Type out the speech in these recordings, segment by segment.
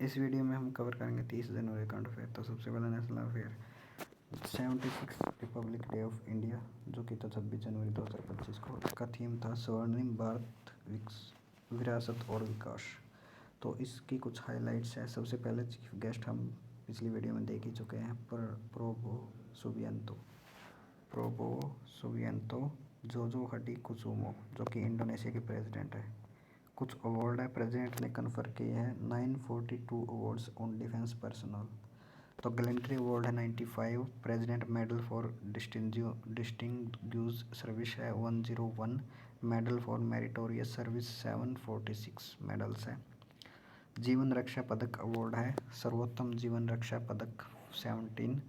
इस वीडियो में हम कवर करेंगे 30 जनवरी करंट अफेयर। तो सबसे पहले national affair 76 Republic day of India, जो कि था 26 जनवरी 2025 को। इसका थीम था स्वर्णिम भारत विरासत और विकास। तो इसकी कुछ हाइलाइट्स हैं। सबसे पहले चीफ गेस्ट हम पिछली वीडियो में देख ही चुके हैं, प्रोबो सुबियांतो जोजो हडी कुसुमो, जो कि इंडोनेशिया के प्रेसिडेंट है। कुछ अवार्ड है प्रेसिडेंट ने कन्फर किए हैं। 942 अवार्ड्स ऑन डिफेंस पर्सनल। तो गैलेंट्री अवार्ड है 95, president medal for distinguished service है 101, medal for meritorious service 746 medals है। जीवन रक्षा पदक अवार्ड है सर्वोत्तम जीवन रक्षा पदक 17,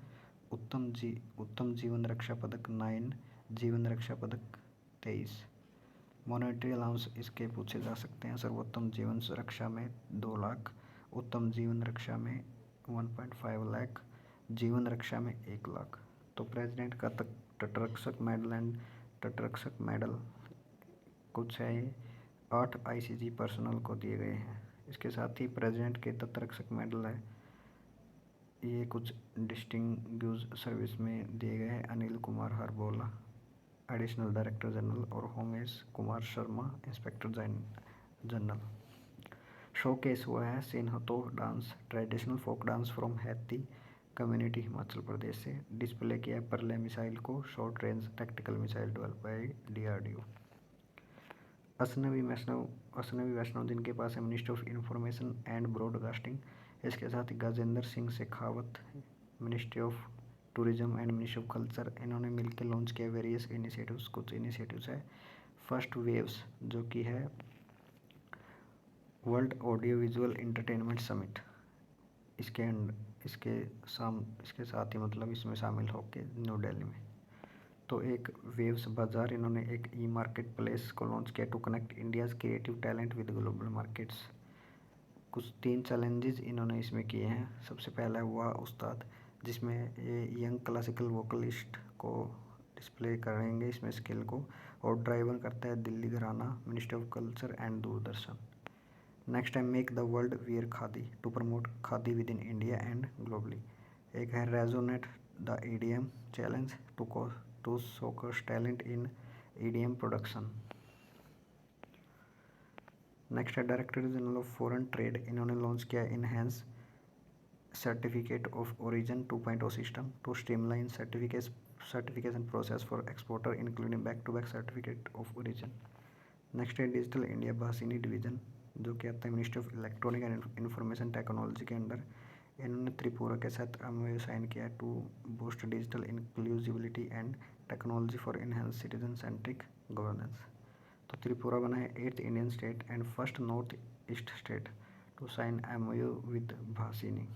उत्तम जीवन रक्षा पदक 9, जीवन रक्षा पदक 23। मॉनेटरी अलाउंस इसके पूछे जा सकते हैं। सर्वोत्तम जीवन रक्षा में 2 लाख, उत्तम जीवन रक्षा में 1.5 लाख, जीवन रक्षा में 1 लाख। तो प्रेसिडेंट का तटरक्षक मेडल एंड तटरक्षक मेडल कुछ है, 8 ICG पर्सनल को दिए गए हैं। इसके साथ ही प्रेसिडेंट के तटरक्षक मेडल है, ये कुछ डिस्टिंग्विश्ड सर्विस में दिए गए हैं। Anil Kumar Harbola additional director general और Homesh Kumar Sharma inspector general. Showcase हुआ है सिन्हतो dance, traditional folk dance from Hatti community Himachal Pradesh से। डिस्प्ले किया है परले मिसाइल को, short range tactical missile develop by DRDO। Ashwini Vaishnaw जिनके पास है ministry of information and broadcasting. इसके साथ ही Gajendra Singh Shekhawat ministry of tourism and ministry of culture, इन्होंने मिलकर लॉन्च किया वेरियस इनिशिएटिव्स। कुछ इनिशिएटिव्स है फर्स्ट वेव्स, जो कि है world audio visual entertainment summit. इसके साथ ही मतलब इसमें शामिल होकर न्यू दिल्ली में। तो एक वेव्स बाजार, इन्होंने एक ई मार्केट प्लेस को लॉन्च किया to connect India's creative talent with global markets. कुछ 3 चैलेंजेस इन्होंने इसमें किए हैं। सबसे पहला हुआ उस्ताद, जिसमें ये यंग क्लासिकल वोकलिस्ट को डिस्प्ले करेंगे इसमें स्किल को, और ड्राइवर करता है Delhi gharana, ministry of culture and Doordarshan. Next है make the world wear khadi to promote khadi within India and globally. एक है resonate the EDM challenge to showcase talent in EDM production. Next है director general of foreign trade, इन्होंने launch किया enhanced certificate of origin 2.0 system to streamline certification process for exporter including back to back certificate of origin. Next है digital India भासीनी division, जो कि आता है ministry of electronic and information technology के under. इन्होंने त्रिपुरा के साथ MOU साइन किया to boost digital inclusivity and technology for enhanced citizen centric governance. तो त्रिपुरा बना है 8th Indian state and first north east state to sign MOU with Bhashini.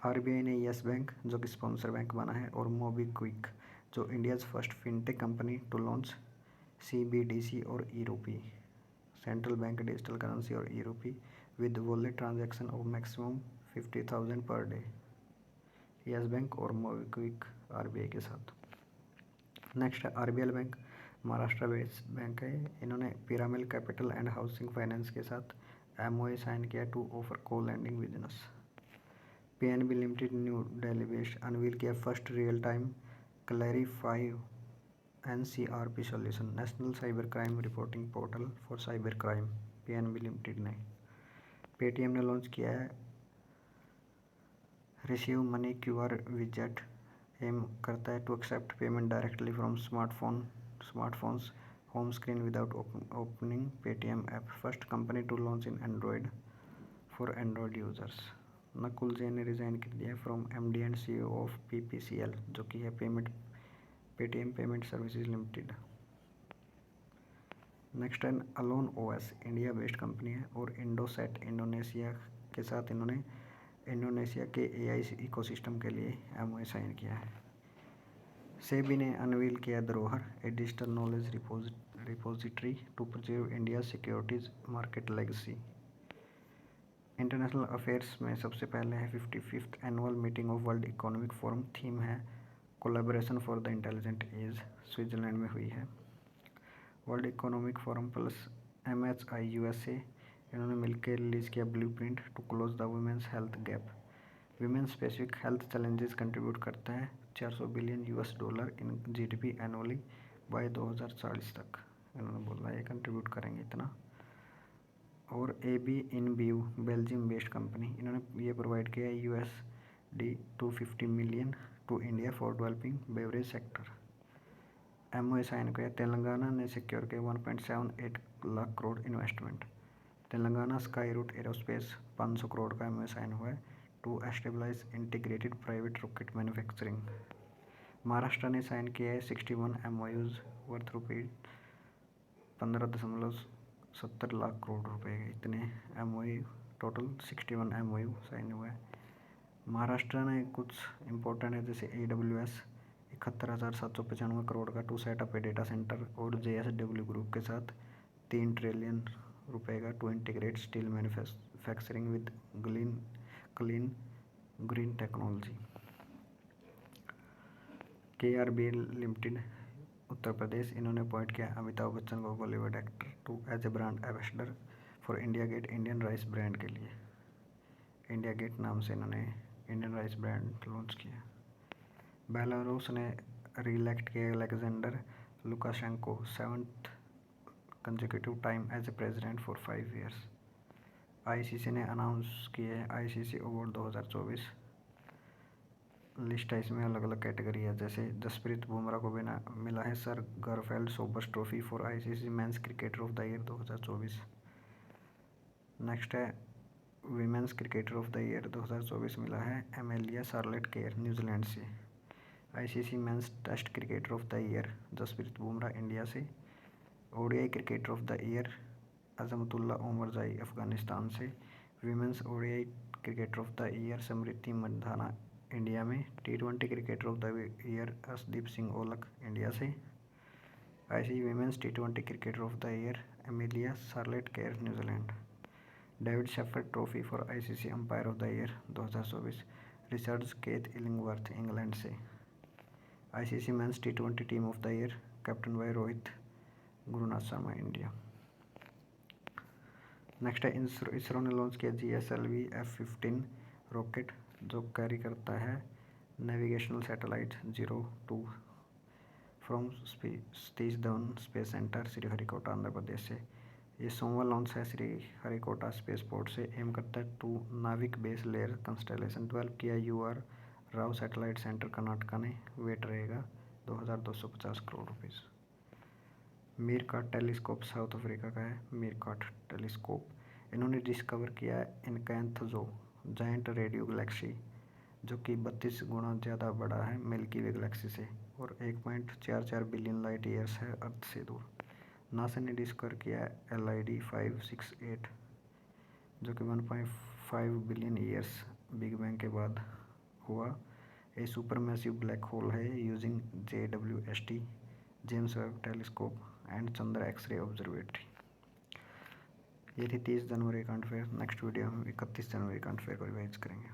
RBI ने Yes Bank, जो कि स्पॉन्सर बैंक बना है, और मोबीक्विक, जो India's first fintech company to launch CBDC और e-rupee, central bank digital currency और e RUPI with wallet transaction of maximum 50,000 per day. Yes Bank और मोबीक्विक RBI के साथ। नेक्स्ट है RBL bank, Maharashtra based bank है। इन्होंने Piramal capital and housing finance के साथ MOU साइन किया to offer co lending business. PNB limited new Delhi based unveil किया first real time clarify NCRP solution, national cyber crime reporting portal for cyber crime, PNB limited ने। Paytm ने launch किया है receive money QR विजेट, aim करता है to accept payment directly from smartphones home screen without opening Paytm app, first company to launch in android for android users. Nakul Jain ने resign कर दिया from MD and CEO of PPCL, जो कि है Paytm payment services limited. Next है Alon OS, India based company है, और इंडोसेट Indonesia के साथ इन्होंने इंडोनेशिया के AI इकोसिस्टम के लिए MOU साइन किया है। सेबी ने अनवील किया Dharohar, a digital knowledge repository to preserve India securities market legacy. International affairs में सबसे पहले है 55th annual meeting of World Economic Forum, theme है collaboration for the intelligent age, Switzerland में हुई है। World Economic Forum plus MHI USA इन्होंने मिलकर रिलीज़ किया blueprint to close the women's health gap. Women's specific health challenges contribute करते हैं $400 billion in GDP annually by 2040 तक। इन्होंने बोला ये कंट्रीब्यूट करेंगे इतना। और AB InBev Belgium based company, इन्होंने ये प्रोवाइड किया USD 250 million to India for developing beverage sector. MOA sign किया, तेलंगाना ने सिक्योर किया 1.78 lakh crore investment. Telangana Skyroot Aerospace 500 crore का MOA साइन हुआ है to establish integrated private rocket manufacturing. Maharashtra ने साइन किया है 61 MOUs वर्थ ₹15.70 लाख करोड़ रुपए। इतने MOU टोटल 61 MOU साइन हुआ है। महाराष्ट्र ने कुछ इंपॉर्टेंट है जैसे AWS 71,795 करोड़ का to set up a data centre, और JSW ग्रुप के साथ 3 ट्रिलियन रुपए का to integrate steel manufacturing with clean green technology. KRB limited Uttar Pradesh, इन्होंने अपॉइंट किया अमिताभ बच्चन को Bollywood actor to as a brand ambassador for India Gate Indian rice brand के लिए। इंडिया गेट नाम से इन्होंने इंडियन राइस ब्रांड लॉन्च किया। बेलारूस ने रीइलेक्ट किया Alexander Lukashenko 7th consecutive time as a president for 5 years। ICC ने announce किए ICC अवार्ड 2024। लिस्ट है इसमें अलग अलग कैटेगरी है, जैसे जसप्रीत बुमराह को मिला है sir Garfield Sobers trophy for ICC men's cricketer of the year 2024। Next है women's cricketer of the year 2024 मिला है एमेलिया शार्लेट केयर न्यूजीलैंड से। ICC men's test cricketer of the year Jasprit Bumrah India से। ODI cricketer of the year Azmatullah Omarzai Afghanistan से। Women's ODI cricketer of the year Smriti Mandhana India में। T20 cricketer of the year Arshdeep Singh ओलक India से। ICC women's T20 cricketer of the year Amelia Charlotte Kerr New Zealand. David Shepherd trophy for ICC umpire of the year 2024 Richard Keith Illingworth England से। ICC men's T20 team of the year captain by Rohit Gurunath Sharma India. Next है इसरो ने launch किया GSLV F-15 rocket जो carry करता है navigational satellite 02 from Satish Dhawan space centre Sriharikota Andhra Pradesh से। ये 100वां लॉन्च है श्रीहरिकोटा स्पेस पोर्ट से। एम करता है to NavIC base layer constellation. Develop किया UR Rao satellite centre Karnataka ने। वेट रहेगा 2250 करोड़ rupees. MeerKAT telescope South Africa का है। मीरकाट टेलीस्कोप इन्होंने डिस्कवर किया है इनकैंथजो जायंट रेडियो गैलेक्सी जो कि 32 गुना ज़्यादा बड़ा है मिल्की वे गैलेक्सी से और 1.44 बिलियन लाइट ईयर्स है अर्थ से दूर। नासा ने डिस्कवर किया है LID 568 जो कि 1.5 बिलियन ईयर्स बिग बैंग के बाद हुआ। A super massive black hole है using JWST James Webb telescope and Chandra X ray observatory. ये थी 30 जनवरी करंट अफेयर। नेक्स्ट वीडियो हम 31 जनवरी करंट अफेयर को रिवाइज करेंगे।